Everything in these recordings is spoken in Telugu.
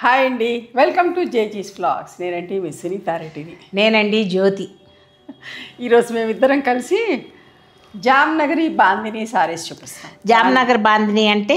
హాయ్ అండి, వెల్కమ్ టు జేజీస్ వ్లాగ్స్. నేనండి మీ సునీత రెడ్డిని. నేనండి జ్యోతి. ఈరోజు మేమిద్దరం కలిసి జామ్నగరి బాందిని సారీస్ చూపిస్తాం. జామ్నగర్ బాందిని అంటే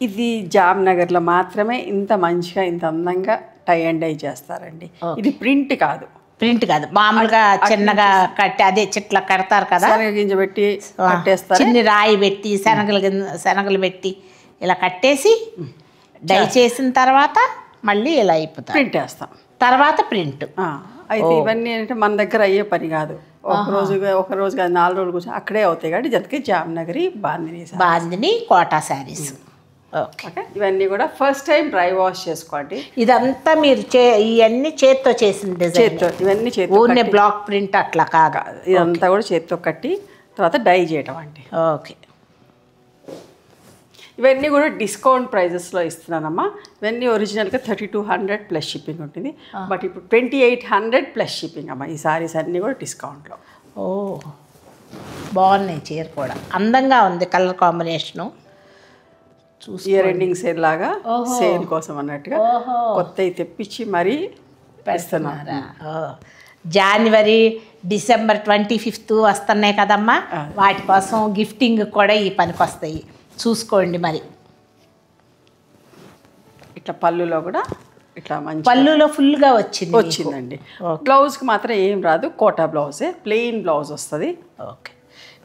ఇది జామ్నగర్లో మాత్రమే ఇంత మంచిగా ఇంత అందంగా టై అండ్ డై చేస్తారండి. ఇది ప్రింట్ కాదు, ప్రింట్ కాదు, మామూలుగా చిన్నగా కట్టి అదే చెట్ల కడతారు కదా, శనగ గింజ పెట్టి కట్టేస్తారు. చిన్ని రాయి పెట్టి శనగలు పెట్టి ఇలా కట్టేసి డై చేసిన తర్వాత మళ్ళీ ఇలా అయిపోతాయి, ప్రింట్ వేస్తాం. తర్వాత ప్రింట్. అయితే ఇవన్నీ అంటే మన దగ్గర అయ్యే పని కాదు. ఒక రోజు కాదు, 4 రోజులు కూర్చొని అక్కడే అవుతాయి కాబట్టి జతకి జామ్నగరి బాందిని కోటా శారీస్. ఓకే, ఇవన్నీ కూడా ఫస్ట్ టైం డ్రై వాష్ చేసుకోండి. ఇదంతా మీరు ఇవన్నీ చేత్తో చేసిన డిజైన్, ఇవన్నీ చేతితో, ఊరినే బ్లాక్ ప్రింట్ అట్లా కాదు, ఇదంతా కూడా చేతితో కట్టి తర్వాత డై చేయటం అండి. ఓకే, ఇవన్నీ కూడా డిస్కౌంట్ ప్రైజెస్లో ఇస్తున్నానమ్మా. ఇవన్నీ ఒరిజినల్గా 3200 ప్లస్ షిప్పింగ్ ఉంటుంది, బట్ ఇప్పుడు 2800 ప్లస్ షిప్పింగ్ అమ్మా. ఈ సారీస్ అన్నీ కూడా డిస్కౌంట్లో. ఓ బాగున్నాయి, చీర కూడా అందంగా ఉంది, colour combination. Year ending sale లాగా సేల్ కోసం అన్నట్టుగా కొత్తవి తెప్పించి మరీ ఇస్తున్నారా. జనవరి డిసెంబర్ 25th వస్తున్నాయి కదమ్మా, వాటి కోసం గిఫ్టింగ్ కూడా ఈ పనికి వస్తాయి, చూసుకోండి. మరి ఇట్లా పళ్ళులో కూడా ఇట్లా మంచి పళ్ళులో ఫుల్గా వచ్చిందండి. బ్లౌజ్కి మాత్రం ఏం రాదు, కోటా బ్లౌజే, ప్లెయిన్ బ్లౌజ్ వస్తుంది. ఓకే,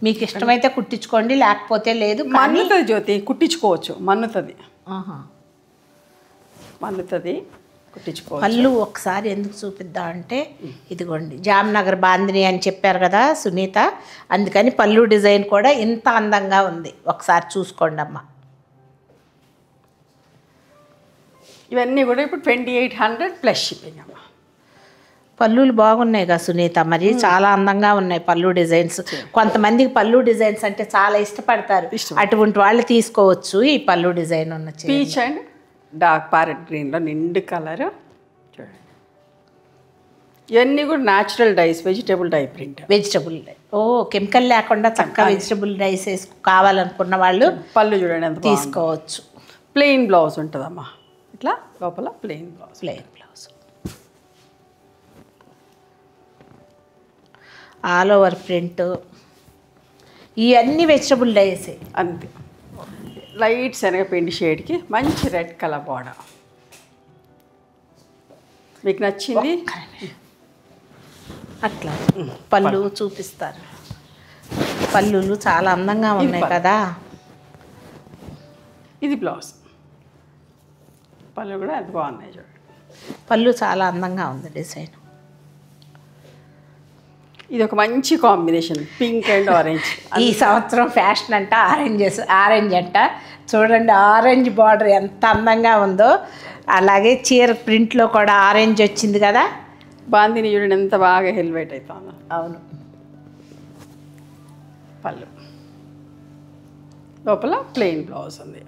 మీకు ఇష్టమైతే కుట్టించుకోండి, లేకపోతే లేదు. మన్నుతుంది జ్యోతి, కుట్టించుకోవచ్చు. మన్నుతుంది కుట్టించుకోవచ్చు. పళ్ళు ఒకసారి ఎందుకు చూపిద్దాం అంటే, ఇదిగోండి జామ్నగర్ బాందిని అని చెప్పారు కదా సునీత, అందుకని పళ్ళు డిజైన్ కూడా ఇంత అందంగా ఉంది, ఒకసారి చూసుకోండి అమ్మ. ఇవన్నీ కూడా ఇప్పుడు 2800 ప్లస్ షిప్పింగ్ అమ్మ. పళ్ళులు బాగున్నాయి కదా సునీత, మరి చాలా అందంగా ఉన్నాయి పళ్ళు డిజైన్స్. కొంతమందికి పళ్ళు డిజైన్స్ అంటే చాలా ఇష్టపడతారు, అటువంటి వాళ్ళు తీసుకోవచ్చు ఈ పళ్ళు డిజైన్ ఉన్న పీచ్ అండ్ డార్క్ ప్యారెట్ గ్రీన్లో నిండు కలర్ చూడండి. ఇవన్నీ కూడా natural dyes, vegetable dye print. Vegetable dye, chemical లేకుండా చక్కగా వెజిటబుల్ డైస్ కావాలనుకున్న వాళ్ళు పళ్ళు చూడండి ఎంత తీసుకోవచ్చు. ప్లెయిన్ బ్లౌజ్ ఉంటుందమ్మా, ఇట్లా లోపల plain blouse. All over print, ఇవన్నీ వెజిటబుల్ డైసే. అంతే, లైట్ శనగపిండి షేడ్కి మంచి రెడ్ కలర్ బార్డర్. మీకు నచ్చింది అట్లా పళ్ళు చూపిస్తారు. పళ్ళులు చాలా అందంగా ఉన్నాయి కదా. ఇది బ్లౌజ్, పళ్ళు కూడా ఎంత బాగున్నాయి చూడండి. పళ్ళు చాలా అందంగా ఉంది డిజైన్. ఇది ఒక మంచి కాంబినేషన్, పింక్ అండ్ ఆరెంజ్. ఈ సంవత్సరం ఫ్యాషన్ అంట ఆరెంజ్ అంట. చూడండి ఆరెంజ్ బార్డర్ ఎంత అందంగా ఉందో, అలాగే చీర ప్రింట్లో కూడా ఆరెంజ్ వచ్చింది కదా. బాందిని చూడండి ఎంత బాగా హెల్మెట్ అవుతుందో. అవును, పళ్ళు లోపల ప్లెయిన్ బ్లౌజ్ ఉంది.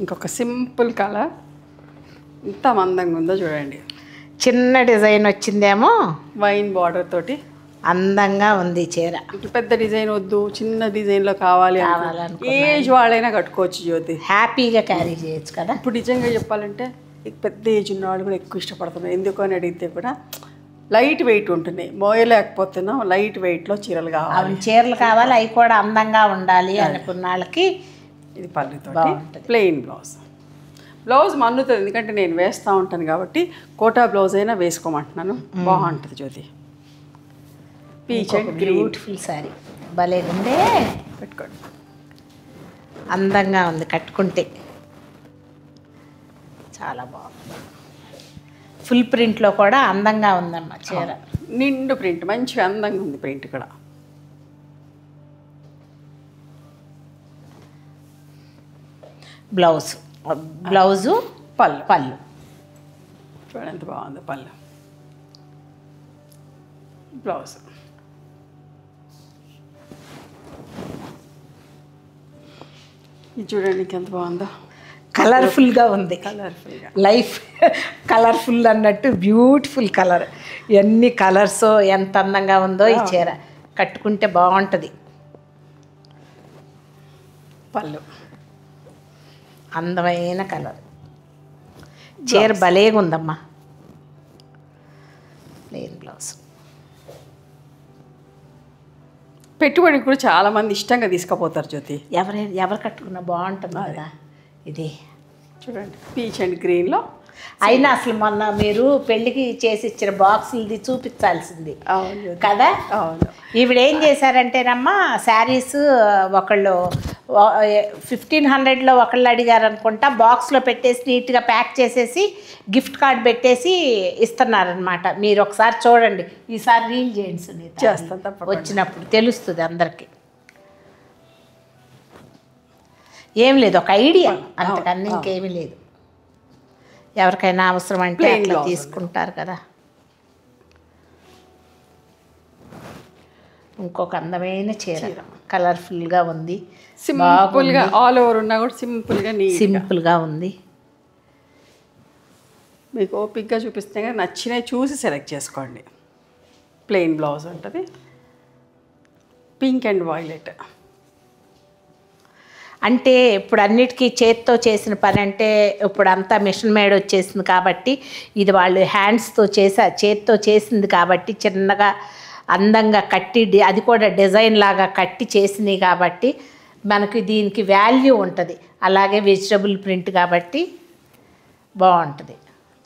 ఇంకొక సింపుల్ కలర్ ఎంత అందంగా ఉందో చూడండి. చిన్న డిజైన్ వచ్చిందేమో, వైన్ బార్డర్ తోటి అందంగా ఉంది చీర. పెద్ద డిజైన్ వద్దు, చిన్న డిజైన్లో కావాలి, ఏజ్ వాళ్ళైనా కట్టుకోవచ్చు జ్యోతి, హ్యాపీగా క్యారీ చేయొచ్చు కదా. ఇప్పుడు నిజంగా చెప్పాలంటే పెద్ద ఏజ్ ఉన్న వాళ్ళు కూడా ఎక్కువ ఇష్టపడుతున్నారు. ఎందుకు అని అడిగితే కూడా లైట్ వెయిట్ ఉంటున్నాయి, మోయలేకపోతున్నాం, లైట్ వెయిట్లో చీరలు కావాలి. చీరలు కావాలి, అవి కూడా అందంగా ఉండాలి అనుకున్న వాళ్ళకి ఇది పళ్ళుతో ప్లెయిన్ బ్లౌజ్. బ్లౌజ్ మన్నుతుంది, ఎందుకంటే నేను వేస్తూ ఉంటాను కాబట్టి కోటా బ్లౌజ్ అయినా వేసుకోమంటున్నాను. బాగుంటుంది జ్యోతి. పీచ్ అండ్ బ్యూటిఫుల్ శారీ, భలే ఉందే, పెట్టుకోండి. అందంగా ఉంది, కట్టుకుంటే చాలా బాగుంది. ఫుల్ ప్రింట్లో కూడా అందంగా ఉందన్న చీర, నిండు ప్రింట్, మంచిగా అందంగా ఉంది ప్రింట్ కూడా. బ్లౌజు పళ్ళు చూడండి ఎంత బాగుంది. పళ్ళు బ్లౌజ్ ఇది చూడండి ఎంత బాగుందో, కలర్ఫుల్గా ఉంది. లైఫ్ కలర్ఫుల్ అన్నట్టు బ్యూటిఫుల్ కలర్. ఎన్ని కలర్స్ ఎంత అందంగా ఉందో ఈ చీర, కట్టుకుంటే బాగుంటుంది. పళ్ళు అందమైన కలర్. చీర భలేగా ఉందమ్మా. Plain blouse. పెట్టుబడికి కూడా చాలామంది ఇష్టంగా తీసుకుపోతారు జ్యోతి. ఎవరు కట్టుకున్నా బాగుంటుంది కదా ఇది. చూడండి పీచ్ అండ్ గ్రీన్లో. అయినా అసలు మొన్న మీరు పెళ్ళికి చేసి ఇచ్చిన బాక్సులది చూపించాల్సింది కదా. అవును. ఈవిడ ఏం చేశారంటేనమ్మా, శారీస్ ఒకళ్ళు 1500లో ఒకళ్ళు అడిగారు అనుకుంటా, బాక్స్లో పెట్టేసి నీట్గా ప్యాక్ చేసేసి గిఫ్ట్ కార్డ్ పెట్టేసి ఇస్తున్నారనమాట. మీరు ఒకసారి చూడండి, ఈసారి రీల్ చేయండి సునీత, చేస్తాను తప్పకుండా. వచ్చినప్పుడు తెలుస్తుంది అందరికీ. ఏం లేదు, ఒక ఐడియా, అంతకన్నా ఇంకేమీ లేదు. ఎవరికైనా అవసరం అంటే అట్లా తీసుకుంటారు కదా. ఇంకొక అందమైన చీర, కలర్ఫుల్గా ఉంది, సింపుల్గా ఆల్ ఓవర్ ఉన్నా కూడా సింపుల్గా ఉంది. మీకు ఓపిక్గా చూపిస్తే కానీ నచ్చినవి చూసి సెలెక్ట్ చేసుకోండి. ప్లెయిన్ బ్లౌజ్ ఉంటుంది, పింక్ అండ్ వైలెట్. అంటే ఇప్పుడు అన్నిటికీ చేత్తో చేసిన పని, అంటే ఇప్పుడు అంతా మిషన్ మేడ్ వచ్చేసింది కాబట్టి, ఇది వాళ్ళు హ్యాండ్స్తో చేత్తో చేసింది కాబట్టి చిన్నగా అందంగా కట్టి, అది కూడా డిజైన్ లాగా కట్టి చేసినవి కాబట్టి మనకి దీనికి వాల్యూ ఉంటుంది. అలాగే వెజిటబుల్ ప్రింట్ కాబట్టి బాగుంటుంది.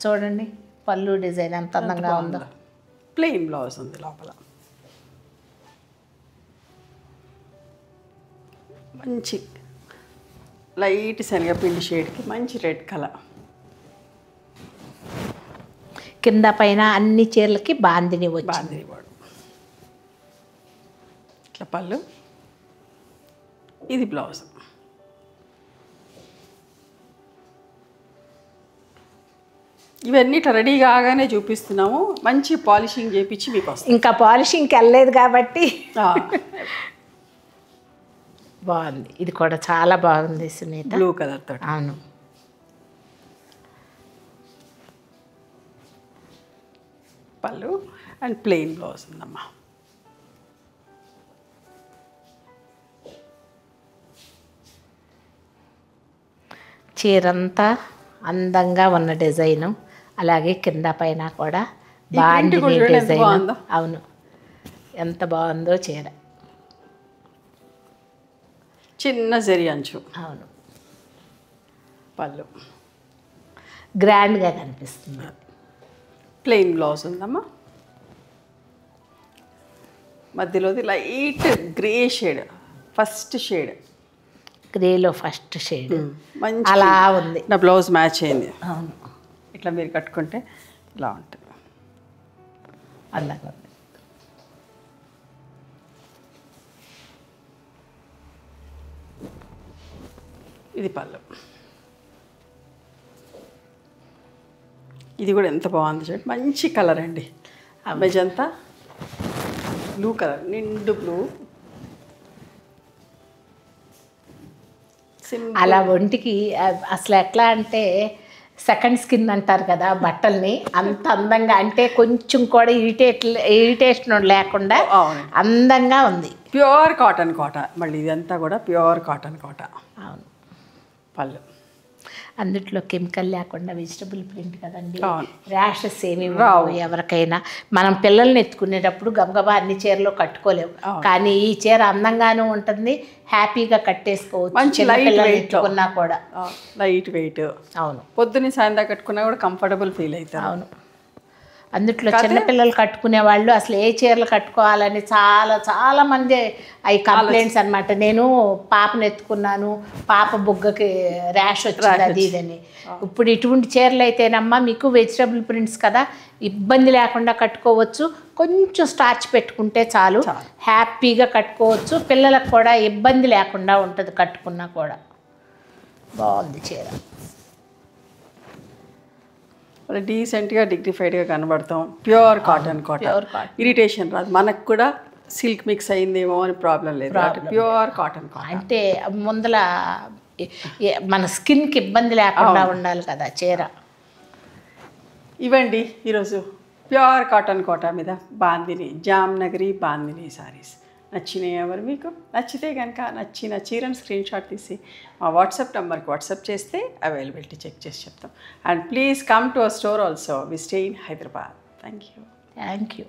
చూడండి పళ్ళు డిజైన్ ఎంత అందంగా ఉందో. ప్లెయిన్ బ్లౌజ్ ఉంది లోపల. మంచి లైట్ శనగపిండి షేడ్కి మంచి రెడ్ కలర్. కింద పైన అన్ని చీరలకి బాందిని వాడు ఇట్లా పళ్ళు. ఇది బ్లౌజ్. ఇవన్నీ ఇట్లా రెడీ కాగానే చూపిస్తున్నాము. మంచి పాలిషింగ్ చేయించి మీకు వస్తుంది. ఇంకా పాలిషింగ్కి వెళ్ళలేదు కాబట్టి బాగుంది. ఇది కూడా చాలా బాగుంది సునీత, బ్లూ కలర్ తోటి. అవును. పళ్ళు అండ్ ప్లెయిన్ బ్లౌజ్ ఉందమ్మా. చీరంతా అందంగా ఉన్న డిజైను, అలాగే కింద పైన కూడా బాగుంది డిజైన్. అవును, ఎంత బాగుందో చీర. చిన్న జరి అంచు. అవును, పళ్ళు గ్రాండ్గా కనిపిస్తుంది. ప్లెయిన్ బ్లౌజ్ ఉందమ్మా. మధ్యలోది light grey shade, first shade, గ్రేలో ఫస్ట్ షేడ్ మంచి అలా ఉంది. నా బ్లౌజ్ మ్యాచ్ అయింది. అవును, ఇట్లా మీరు కట్టుకుంటే ఇలా ఉంటుంది, అందంగా ఉంది. ఇది పళ్ళు. ఇది కూడా ఎంత బాగుంది చూడండి, మంచి కలర్ అండి. మెజంతా బ్లూ కలర్, నిండు బ్లూ. అలా ఒంటికి అసలు ఎట్లా అంటే సెకండ్ స్కిన్ అంటారు కదా బట్టల్ని, అంత అందంగా, అంటే కొంచెం కూడా ఇరిటేషన్ లేకుండా అందంగా ఉంది. ప్యూర్ కాటన్ కోట. మళ్ళీ ఇదంతా కూడా ప్యూర్ కాటన్ కోట. అవును, పళ్ళు అందుట్లో కెమికల్ లేకుండా వెజిటబుల్ ప్రింట్ కదండి. అవును. ర్యాషెస్ ఏమి రావు ఎవరికైనా. మనం పిల్లల్ని ఎత్తుకునేటప్పుడు గబగబా అన్ని చీరలో కట్టుకోలేము, కానీ ఈ చీర అందంగానూ ఉంటుంది, హ్యాపీగా కట్టేసుకోవచ్చు. మంచి లైట్ వెయిట్ ఉన్నా కూడా లైట్ వెయిట్. అవును, పొద్దున్న సాయంత్రం కట్టుకున్నా కూడా కంఫర్టబుల్ ఫీల్ అవుతారు. అవును. అందుట్లో చిన్నపిల్లలు కట్టుకునే వాళ్ళు అసలు ఏ చీరలు కట్టుకోవాలని చాలా చాలా మంది అవి కంప్లైంట్స్ అనమాట. నేను పాపను ఎత్తుకున్నాను, పాప బుగ్గకి ర్యాష్ వచ్చింది అది ఇదని. ఇప్పుడు ఇటువంటి చీరలు అయితేనమ్మా మీకు వెజిటబుల్ ప్రింట్స్ కదా, ఇబ్బంది లేకుండా కట్టుకోవచ్చు. కొంచెం స్టార్చ్ పెట్టుకుంటే చాలు, హ్యాపీగా కట్టుకోవచ్చు. పిల్లలకు కూడా ఇబ్బంది లేకుండా ఉంటుంది కట్టుకున్నా కూడా. బాగుంది చీర, డీసెంట్గా డిగ్నిఫైడ్గా కనబడతాం. ప్యూర్ కాటన్ కోట, ఇరిటేషన్ రాదు. మనకు కూడా సిల్క్ మిక్స్ అయిందేమో అని ప్రాబ్లం లేదు. ప్యూర్ కాటన్ కోట అంటే ముందల మన స్కిన్కి ఇబ్బంది లేకుండా ఉండాలి కదా చీర. ఇవ్వండి ఈరోజు ప్యూర్ కాటన్ కోట మీద బాందిని, జామ్నగరి బాందిని సారీస్. నచ్చినాయి ఎవరు మీకు నచ్చితే కనుక నచ్చిన చీరను స్క్రీన్ షాట్ తీసి మా వాట్సాప్ నెంబర్కి వాట్సాప్ చేస్తే అవైలబిలిటీ చెక్ చేసి చెప్తాం. And please come to our store also. We stay in Hyderabad. Thank you.